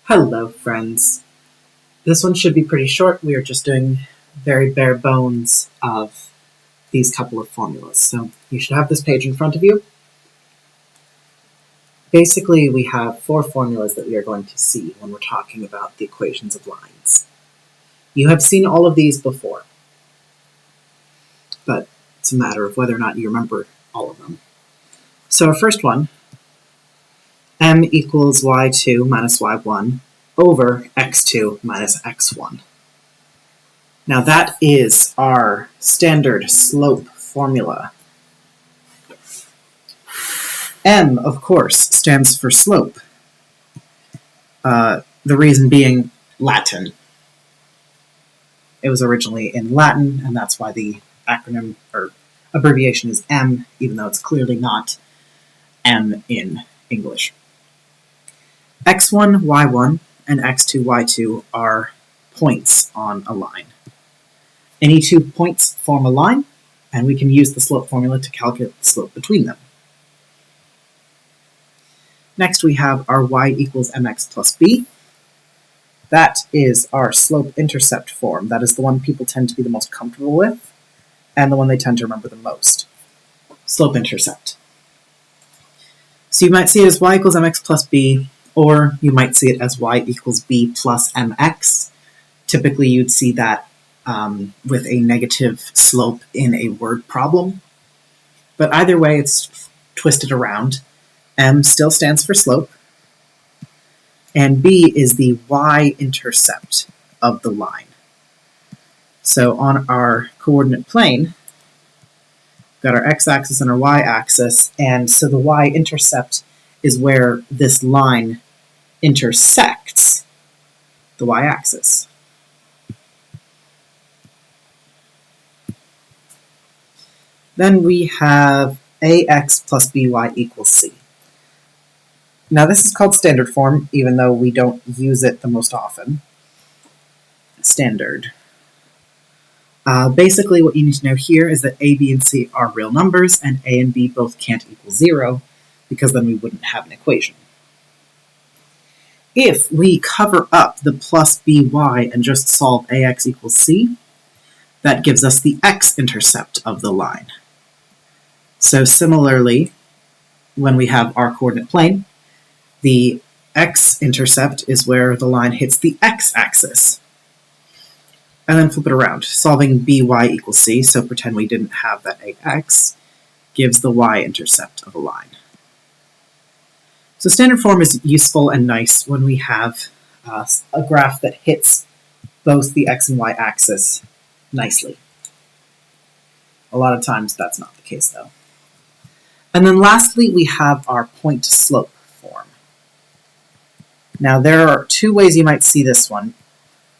Hello, friends. This one should be pretty short. We are just doing very bare bones of these couple of formulas. So you should have this page in front of you. Basically, we have four formulas that we are going to see when we're talking about the equations of lines. You have seen all of these before, but it's a matter of whether or not you remember all of them. So our first one, m equals y2 minus y1 over x2 minus x1. Now that is our standard slope formula. M, of course, stands for slope. The reason being Latin. It was originally in Latin, and that's why the acronym or abbreviation is M, even though it's clearly not M in English. x1, y1, and x2, y2 are points on a line. Any 2 points form a line, and we can use the slope formula to calculate the slope between them. Next we have our y equals mx plus b. That is our slope-intercept form. That is the one people tend to be the most comfortable with, and the one they tend to remember the most. Slope-intercept. So you might see it as y equals mx plus b, or you might see it as y equals b plus mx. Typically you'd see that with a negative slope in a word problem. But either way, it's twisted around. M still stands for slope, and b is the y-intercept of the line. So on our coordinate plane, we've got our x-axis and our y-axis, and so the y-intercept is where this line intersects the y-axis. Then we have ax plus by equals c. Now this is called standard form, even though we don't use it the most often. Standard. Basically what you need to know here is that a, b, and c are real numbers, and a and b both can't equal 0, because then we wouldn't have an equation. If we cover up the plus by and just solve ax equals c, that gives us the x-intercept of the line. So similarly, when we have our coordinate plane, the x-intercept is where the line hits the x-axis. And then flip it around. Solving by equals c, so pretend we didn't have that ax, gives the y-intercept of a line. So standard form is useful and nice when we have a graph that hits both the x and y axis nicely. A lot of times that's not the case though. And then lastly, we have our point-slope form. Now there are two ways you might see this one.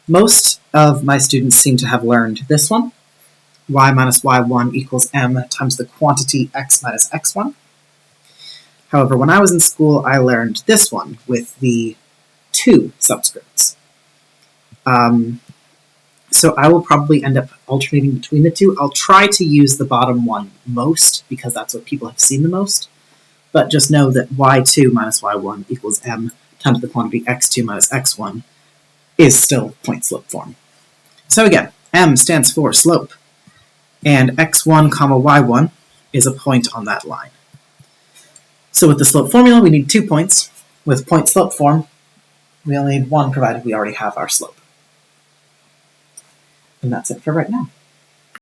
Most of my students seem to have learned this one. Y minus y1 equals m times the quantity x minus x1. However, when I was in school, I learned this one with the 2 subscripts. So I will probably end up alternating between the two. I'll try to use the bottom one most, because that's what people have seen the most. But just know that y2 minus y1 equals m times the quantity x2 minus x1 is still point-slope form. So again, m stands for slope, and x1 comma y1 is a point on that line. So with the slope formula, we need 2 points. With point-slope form, we only need 1, provided we already have our slope. And that's it for right now.